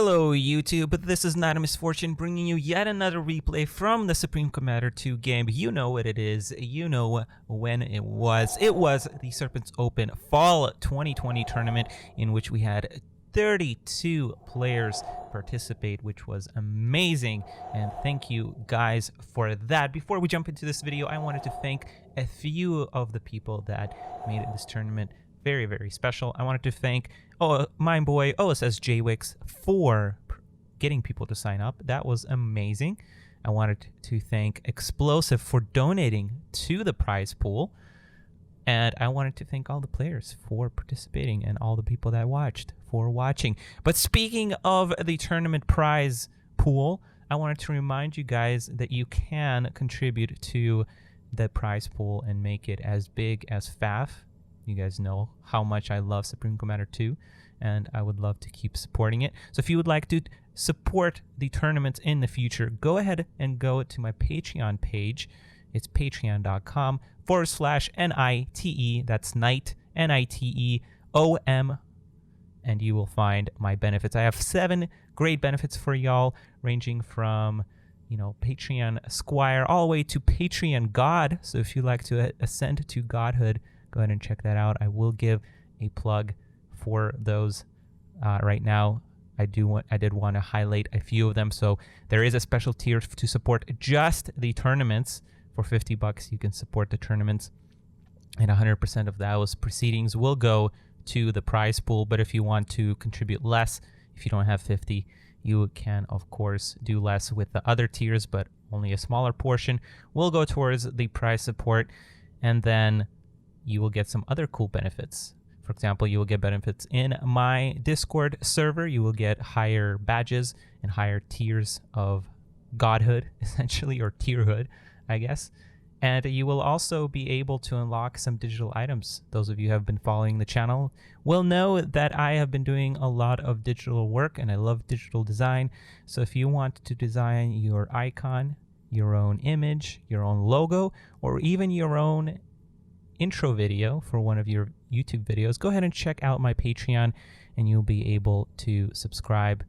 Hello YouTube, this is Not a Misfortune bringing you yet another replay from the Supreme Commander 2 game. You know what it is, you know when it was. It was the Serpents Open Fall 2020 tournament in which we had 32 players participate, which was amazing, and thank you guys for that. Before we jump into this video, I wanted to thank a few of the people that made this tournament very, very special. I wanted to thank my boy OSS JWix for getting people to sign up. That was amazing. I wanted to thank Explosive for donating to the prize pool. And I wanted to thank all the players for participating and all the people that watched for watching. But speaking of the tournament prize pool, I wanted to remind you guys that you can contribute to the prize pool and make it as big as FAF. You guys know how much I love Supreme Commander 2, and I would love to keep supporting it. So if you would like to support the tournaments in the future, go ahead and go to my Patreon page. It's patreon.com/NITE. That's Nite, NITEOM. And you will find my benefits. I have 7 great benefits for y'all, ranging from, Patreon Squire all the way to Patreon God. So if you'd like to ascend to godhood, go ahead and check that out. I will give a plug for those right now. I did want to highlight a few of them. So there is a special tier to support just the tournaments. For $50, you can support the tournaments, and 100% of those proceedings will go to the prize pool. But if you want to contribute less, if you don't have 50, you can of course do less with the other tiers, but only a smaller portion will go towards the prize support, and then you will get some other cool benefits. For example, you will get benefits in my Discord server. You will get higher badges and higher tiers of godhood, essentially, or tierhood, I guess. And you will also be able to unlock some digital items. Those of you who have been following the channel will know that I have been doing a lot of digital work, and I love digital design. So if you want to design your icon, your own image, your own logo, or even your own intro video for one of your YouTube videos, go ahead and check out my Patreon, and you'll be able to subscribe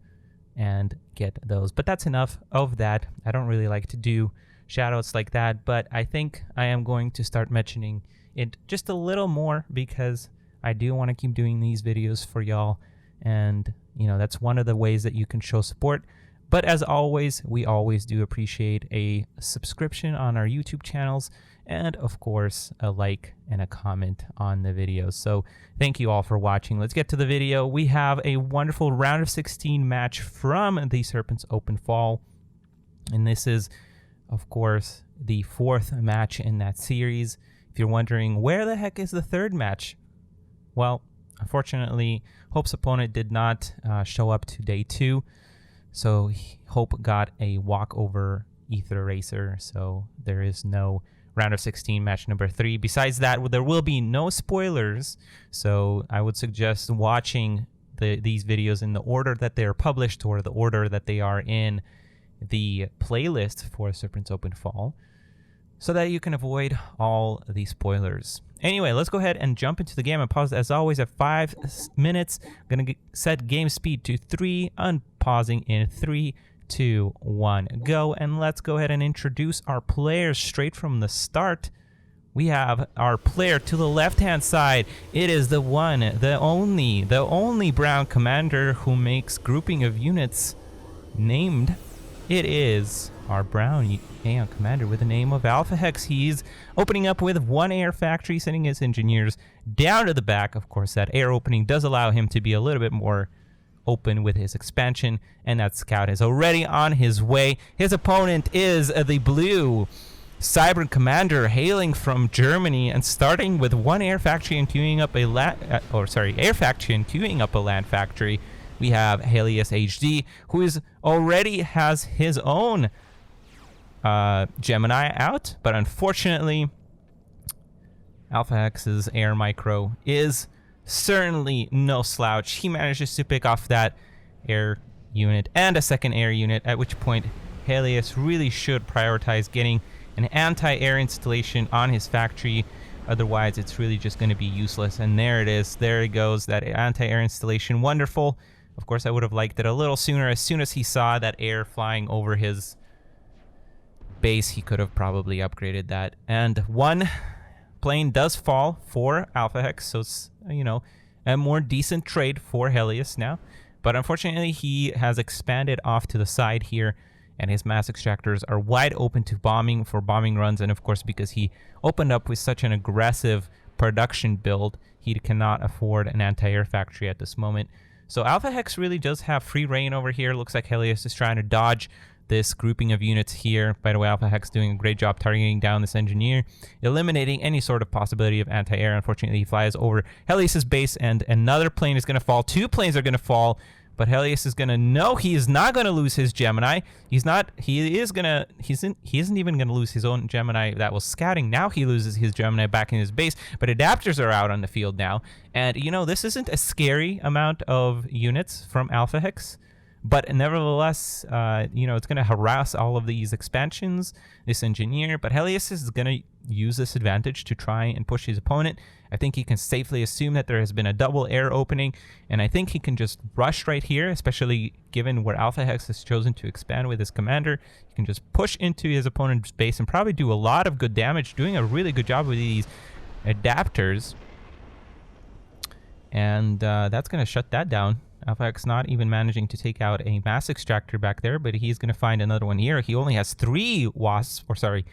and get those. But that's enough of that. I don't really like to do shoutouts like that, but I think I am going to start mentioning it just a little more, because I do want to keep doing these videos for y'all, and that's one of the ways that you can show support. But as always, we always do appreciate a subscription on our YouTube channels, and of course a like and a comment on the videos. So thank you all for watching. Let's get to the video. We have a wonderful round of 16 match from the Serpents Open Fall, and this is of course the 4th match in that series. If you're wondering where the heck is the 3rd match, well, unfortunately Hope's opponent did not show up to day 2, so Hope got a walkover Ether Racer, so there is no round of 16 match number 3. Besides that, there will be no spoilers, so I would suggest watching these videos in the order that they're published, or the order that they are in the playlist for Serpents Open Fall, so that you can avoid all the spoilers. Anyway, let's go ahead and jump into the game. And pause as always at 5 minutes. I'm gonna set game speed to 3, unpausing in 3, 2, 1, go. And let's go ahead and introduce our players straight from the start. We have our player to the left-hand side. It is the one, the only brown commander who makes grouping of units named. It is our brown Aeon commander with the name of Alphahex. He's opening up with 1 air factory, sending his engineers down to the back. Of course, that air opening does allow him to be a little bit more open with his expansion, and that scout is already on his way. His opponent is the blue Cyber Commander, hailing from Germany and starting with 1 air factory and queuing up air factory and queuing up a land factory. We have Helyus HD, who already has his own Gemini out, but unfortunately, Alphahex's air micro is certainly no slouch. He manages to pick off that air unit and a second air unit, at which point Helyus really should prioritize getting an anti-air installation on his factory. Otherwise, it's really just going to be useless. And there it is. There it goes. That anti-air installation. Wonderful. Of course, I would have liked it a little sooner. As soon as he saw that air flying over his base, he could have probably upgraded that. And one plane does fall for Alphahex, so it's, you know, a more decent trade for Helyus now. But unfortunately, he has expanded off to the side here, and his mass extractors are wide open to bombing for bombing runs. And of course, because he opened up with such an aggressive production build, he cannot afford an anti-air factory at this moment. So Alphahex really does have free reign over here. Looks like Helyus is trying to dodge this grouping of units here. By the way, Alphahex doing a great job targeting down this engineer, eliminating any sort of possibility of anti-air. Unfortunately, he flies over Helyus's base, and another plane is going to fall. 2 planes are going to fall. But Helyus is going to know he is not going to lose his Gemini. He isn't even going to lose his own Gemini that was scouting. Now he loses his Gemini back in his base, but adapters are out on the field now. And, you know, this isn't a scary amount of units from Alphahex, but nevertheless, you know, it's going to harass all of these expansions, this engineer. But Helyus is going to use this advantage to try and push his opponent. I think he can safely assume that there has been a double air opening, and I think he can just rush right here, especially given where Alphahex has chosen to expand with his commander. He can just push into his opponent's base and probably do a lot of good damage, doing a really good job with these adapters. And that's going to shut that down. Alphahex not even managing to take out a mass extractor back there, but he's going to find another one here. He only has 3 wasps, or sorry,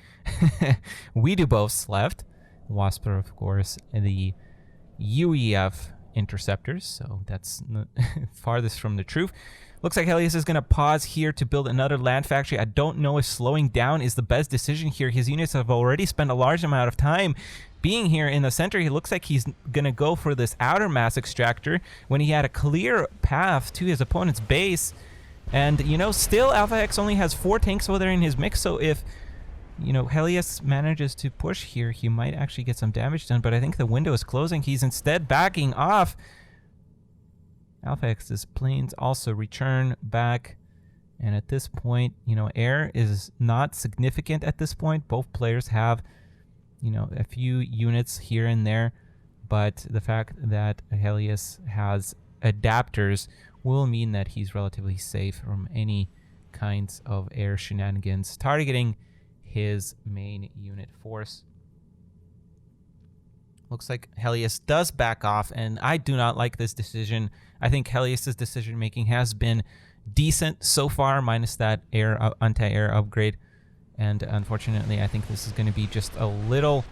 Weedubos left. Wasps are, of course, the UEF interceptors, so that's farthest from the truth. Looks like Helyus is going to pause here to build another land factory. I don't know if slowing down is the best decision here. His units have already spent a large amount of time being here in the center. He looks like he's going to go for this outer mass extractor when he had a clear path to his opponent's base. And, you know, still Alphahex only has 4 tanks over there in his mix, so if, you know, Helyus manages to push here, he might actually get some damage done, but I think the window is closing. He's instead backing off. Alphahex's planes also return back, and at this point, you know, air is not significant at this point. Both players have, you know, a few units here and there, but the fact that Helyus has adapters will mean that he's relatively safe from any kinds of air shenanigans targeting his main unit force. Looks like Helyus does back off, and I do not like this decision. I think Helyus's decision making has been decent so far, minus that anti-air upgrade. And unfortunately, I think this is going to be just a little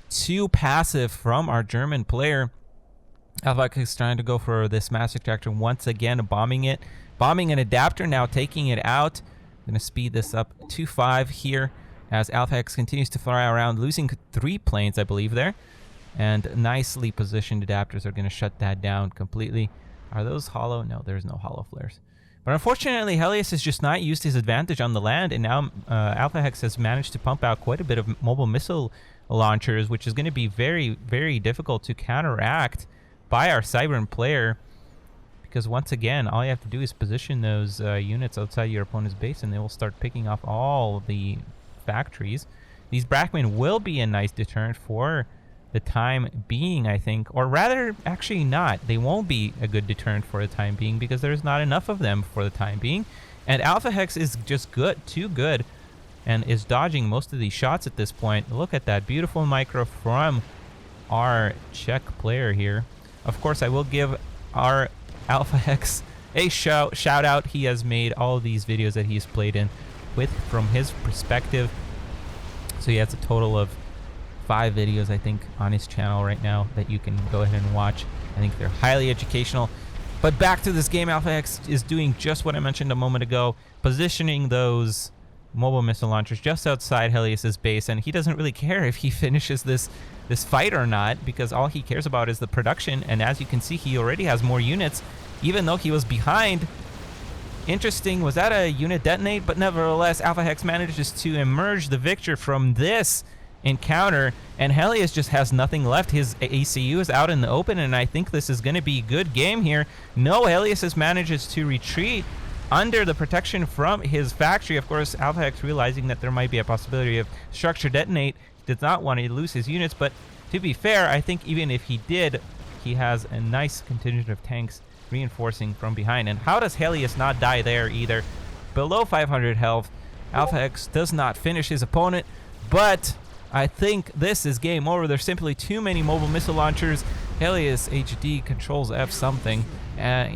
too passive from our German player. Alphahex is trying to go for this mass extractor once again, bombing it. Bombing an adapter, now taking it out. I'm going to speed this up to 5 here as Alphahex continues to fly around, losing 3 planes, I believe, there. And nicely positioned adapters are going to shut that down completely. Are those hollow? No, there's no hollow flares. But unfortunately, Helyus has just not used his advantage on the land, and now Alphahex has managed to pump out quite a bit of mobile missile launchers, which is going to be very, very difficult to counteract by our Cybern player. Because once again, all you have to do is position those units outside your opponent's base, and they will start picking off all the factories. These Brackmen will be a nice deterrent for the time being, I think, or rather, actually not. They won't be a good deterrent for the time being because there's not enough of them for the time being. And Alphahex is just good, too good, and is dodging most of these shots at this point. Look at that beautiful micro from our Czech player here. Of course, I will give our Alphahex a shout out. He has made all of these videos that he's played in with from his perspective. So he has a total of 5 videos, I think, on his channel right now that you can go ahead and watch. I think they're highly educational. But back to this game, Alphahex is doing just what I mentioned a moment ago, positioning those mobile missile launchers just outside Helyus's base, and he doesn't really care if he finishes this fight or not, because all he cares about is the production. And as you can see, he already has more units, even though he was behind. Interesting, was that a unit detonate? But nevertheless, Alphahex manages to emerge the victor from this encounter, and Helyus just has nothing left. His ACU is out in the open, and I think this is going to be a good game here. No, Helyus manages to retreat under the protection from his factory. Of course, Alphahex, realizing that there might be a possibility of structure detonate, did not want to lose his units, but to be fair, I think even if he did, he has a nice contingent of tanks reinforcing from behind. And how does Helyus not die there either? Below 500 health. Alphahex does not finish his opponent, but I think this is game over. There's simply too many mobile missile launchers. Helyus HD controls F something,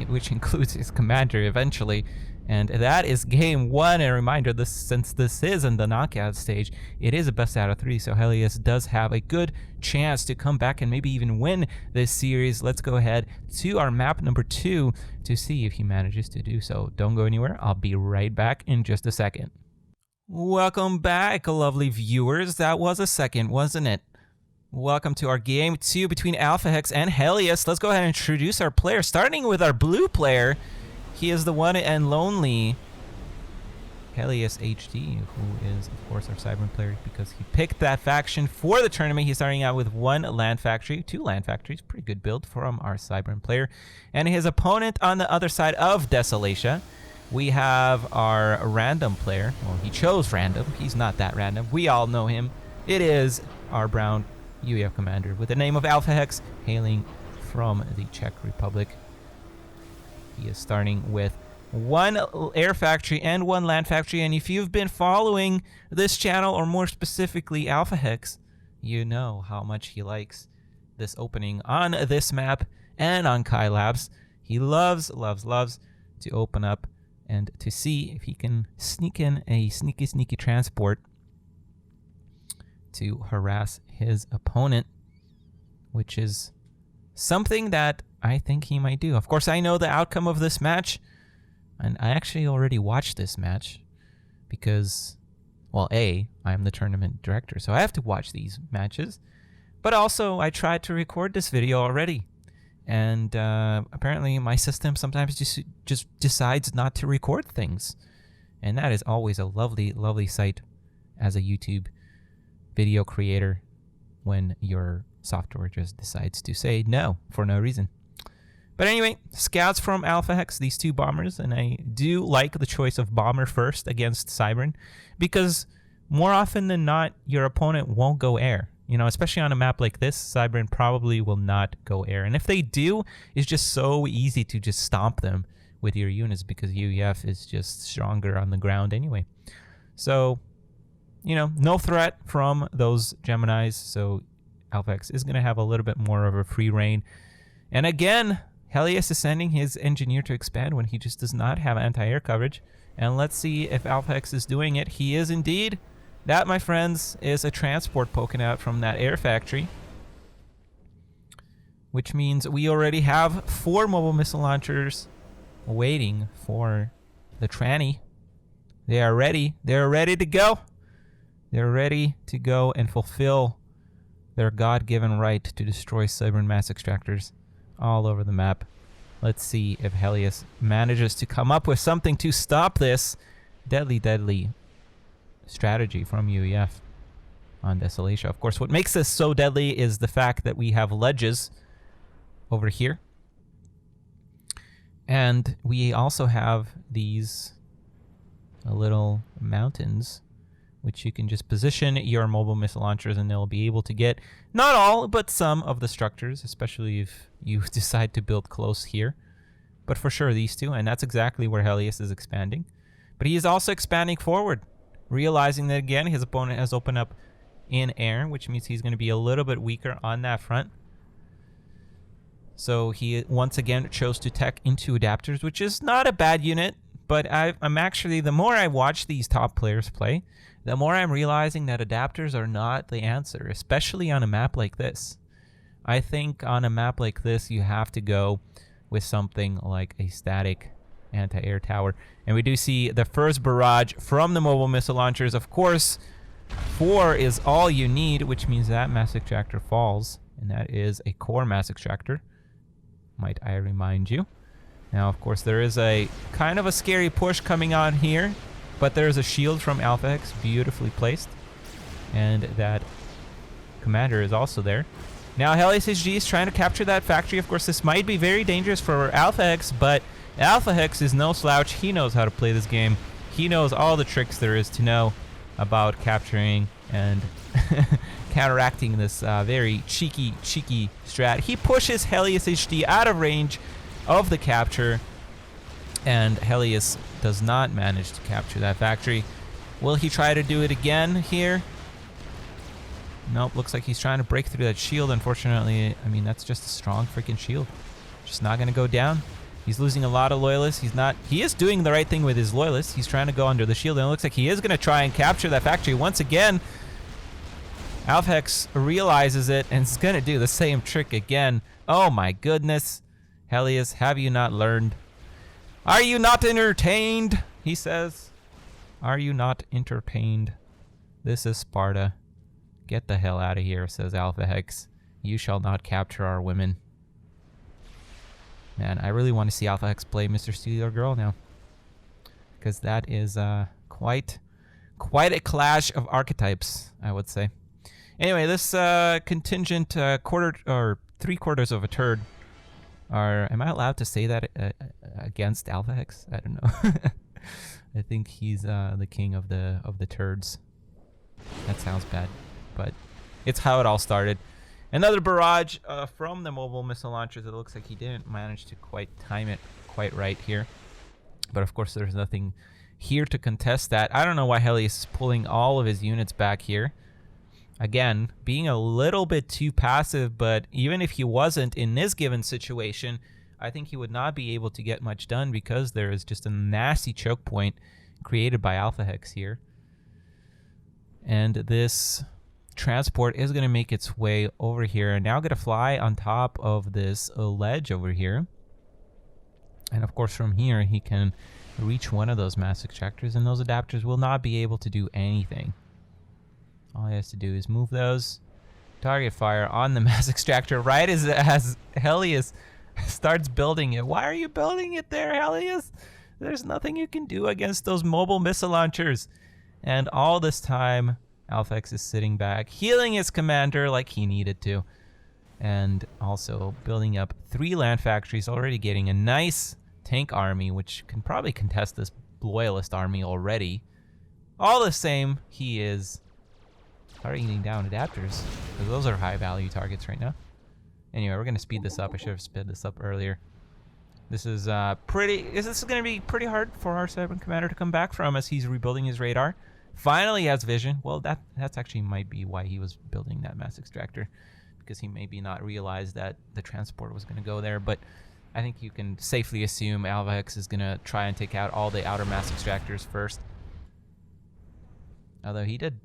which includes his commander eventually. And that is game one. A reminder, since this is in the knockout stage, it is a best out of 3, so Helyus does have a good chance to come back and maybe even win this series. Let's go ahead to our map number 2 to see if he manages to do so. Don't go anywhere. I'll be right back in just a second. Welcome back, lovely viewers. That was a second, wasn't it? Welcome to our game 2 between Alphahex and Helyus. Let's go ahead and introduce our player, starting with our blue player. He is the one and lonely Helyus HD, who is, of course, our Cybern player because he picked that faction for the tournament. He's starting out with 1 land factory, 2 land factories. Pretty good build from our Cybern player. And his opponent on the other side of Desolatia, we have our random player. Well, he chose random. He's not that random. We all know him. It is our brown UEF commander with the name of Alphahex, hailing from the Czech Republic. He is starting with 1 air factory and 1 land factory. And if you've been following this channel, or more specifically Alphahex, you know how much he likes this opening on this map and on QAI Labs. He loves to open up and to see if he can sneak in a sneaky transport to harass his opponent, which is something that I think he might do. Of course, I know the outcome of this match, and I actually already watched this match because, well, I am the tournament director, so I have to watch these matches. But also, I tried to record this video already, and apparently my system sometimes just decides not to record things, and that is always a lovely sight as a YouTube video creator when your software just decides to say no for no reason. But anyway, scouts from Alphahex, these 2 bombers, and I do like the choice of bomber first against Cybern, because more often than not, your opponent won't go air. You know, especially on a map like this, Cybern probably will not go air. And if they do, it's just so easy to just stomp them with your units because UEF is just stronger on the ground anyway. So, you know, no threat from those Geminis, so Alphahex is going to have a little bit more of a free reign. And again, Helyus is sending his engineer to expand when he just does not have anti-air coverage. And let's see if Alphahex is doing it. He is indeed. That, my friends, is a transport poking out from that air factory, which means we already have 4 mobile missile launchers waiting for the tranny. They are ready. They're ready to go. They're ready to go and fulfill their God-given right to destroy Cybern mass extractors all over the map. Let's see if Helyus manages to come up with something to stop this deadly strategy from UEF on Desolatia. Of course, what makes this so deadly is the fact that we have ledges over here. And we also have these little mountains which you can just position your mobile missile launchers and they'll be able to get not all, but some of the structures, especially if you decide to build close here. But for sure, these 2, and that's exactly where Helyus is expanding. But he is also expanding forward, realizing that, again, his opponent has opened up in air, which means he's going to be a little bit weaker on that front. So he once again chose to tech into adapters, which is not a bad unit. But I'm actually, the more I watch these top players play, the more I'm realizing that adapters are not the answer, especially on a map like this. I think on a map like this, you have to go with something like a static anti-air tower. And we do see the first barrage from the mobile missile launchers. Of course, 4 is all you need, which means that mass extractor falls. And that is a core mass extractor, might I remind you. Now, of course, there is a kind of a scary push coming on here, but there's a shield from Alphahex, beautifully placed. And that commander is also there. Now, Helyus HG is trying to capture that factory. Of course, this might be very dangerous for Alphahex, but Alphahex is no slouch. He knows how to play this game. He knows all the tricks there is to know about capturing and counteracting this very cheeky strat. He pushes Helyus HD out of range of the capture, and Helyus does not manage to capture that factory. Will he try to do it again here? Nope, looks like he's trying to break through that shield. Unfortunately, I mean, that's just a strong freaking shield. Just not going to go down. He's losing a lot of loyalists. He is doing the right thing with his loyalists. He's trying to go under the shield, and it looks like he is going to try and capture that factory once again. Alphahex realizes it and is going to do the same trick again. Oh my goodness. Helyus, have you not learned? Are you not entertained? He says. Are you not entertained? This is Sparta. Get the hell out of here, says Alphahex. You shall not capture our women. Man, I really want to see Alphahex play Mr. Steal Your Girl now, because that is quite a clash of archetypes, I would say. Anyway, this contingent quarter or 3/4 of a turd are. Am I allowed to say that against Alphahex? I don't know. I think he's the king of the turds. That sounds bad, but it's how it all started. Another barrage from the mobile missile launchers. It looks like he didn't manage to quite time it quite right here. But of course, there's nothing here to contest that. I don't know why Helyus is pulling all of his units back here. Again, being a little bit too passive, but even if he wasn't in this given situation, I think he would not be able to get much done because there is just a nasty choke point created by Alphahex here. And this transport is going to make its way over here and now going to fly on top of this ledge over here. And of course, from here, he can reach one of those mass extractors, and those adapters will not be able to do anything. All he has to do is move those, target fire on the mass extractor right as Helyus starts building it. Why are you building it there, Helyus? There's nothing you can do against those mobile missile launchers. And all this time, Alphahex is sitting back, healing his commander like he needed to, and also building up 3 land factories, already getting a nice tank army, which can probably contest this loyalist army already. All the same, he is targeting down adapters, because those are high-value targets right now. Anyway, we're going to speed this up. I should have sped this up earlier. This is this is going to be pretty hard for our Serpent commander to come back from, as he's rebuilding his radar. Finally has vision. Well, that's actually might be why he was building that mass extractor, because he maybe not realized that the transport was going to go there. But I think you can safely assume Alphahex is going to try and take out all the outer mass extractors first. Although he did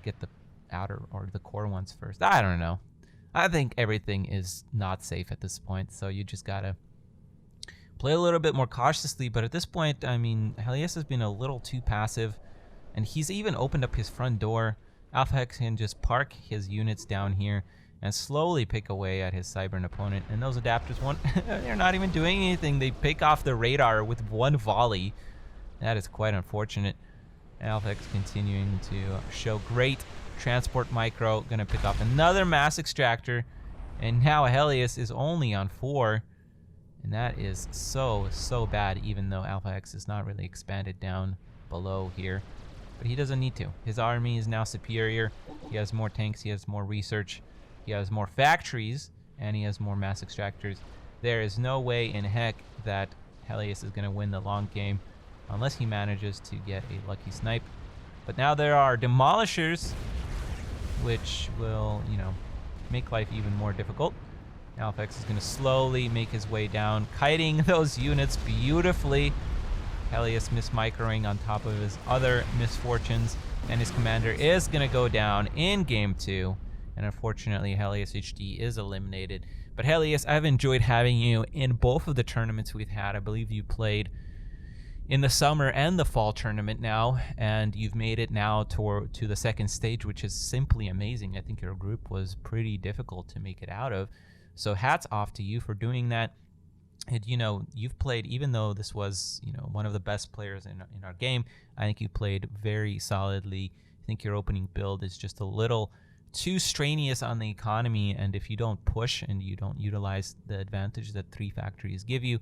get the outer or the core ones first. I don't know. I think everything is not safe at this point, so you just gotta play a little bit more cautiously. But at this point, I mean, Helyus has been a little too passive, and he's even opened up his front door. Alphahex can just park his units down here and slowly pick away at his Cybern opponent. And those adapters, they're not even doing anything. They pick off the radar with one volley. That is quite unfortunate. Alphahex continuing to show great transport micro. Gonna pick off another mass extractor. And now Helyus is only on 4. And that is so bad, even though Alphahex is not really expanded down below here. But he doesn't need to. His army is now superior. He has more tanks, he has more research, he has more factories, and he has more mass extractors. There is no way in heck that Helyus is going to win the long game unless he manages to get a lucky snipe. But now there are demolishers, which will, you know, make life even more difficult. Alphahex is going to slowly make his way down, kiting those units beautifully. Helyus mismicroing on top of his other misfortunes, and his commander is going to go down in game 2. And unfortunately, Helyus HD is eliminated. But Helyus, I've enjoyed having you in both of the tournaments we've had. I believe you played in the summer and the fall tournament now, and you've made it now to the second stage, which is simply amazing. I think your group was pretty difficult to make it out of. So hats off to you for doing that. And, you know, you've played, even though this was, you know, one of the best players in our game, I think you played very solidly. I think your opening build is just a little too strenuous on the economy, and if you don't push and you don't utilize the advantage that 3 factories give you,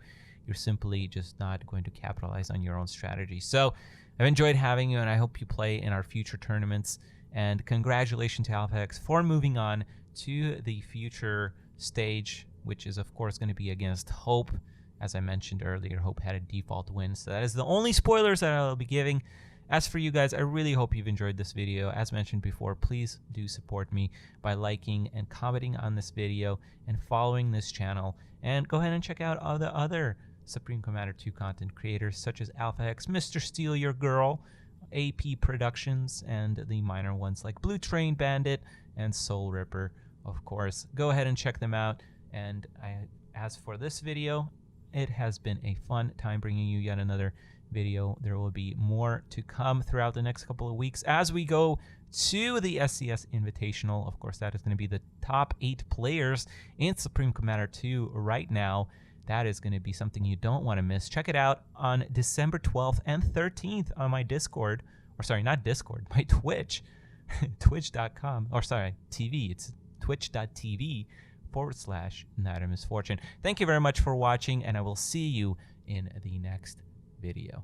you're simply just not going to capitalize on your own strategy. So I've enjoyed having you, and I hope you play in our future tournaments. And congratulations to Alphahex for moving on to the future stage, which is of course going to be against Hope, As I mentioned earlier, Hope had a default win. So that is the only spoilers that I'll be giving. As for you guys, I really hope you've enjoyed this video. As mentioned before, please do support me by liking and commenting on this video and following this channel. And go ahead and check out all the other Supreme Commander 2 content creators such as Alphahex, Mr. Steal Your Girl, AP Productions, and the minor ones like Blue Train Bandit and Soul Ripper, of course. Go ahead and check them out. And as for this video, it has been a fun time bringing you yet another video. There will be more to come throughout the next couple of weeks as we go to the SCS Invitational. Of course, that is going to be the top 8 players in Supreme Commander 2 right now. That is going to be something you don't want to miss. Check it out on December 12th and 13th on my Discord, or sorry, not Discord, my Twitch, twitch.com, or sorry, TV. It's twitch.tv/Nite Misfortune. Thank you very much for watching, and I will see you in the next video.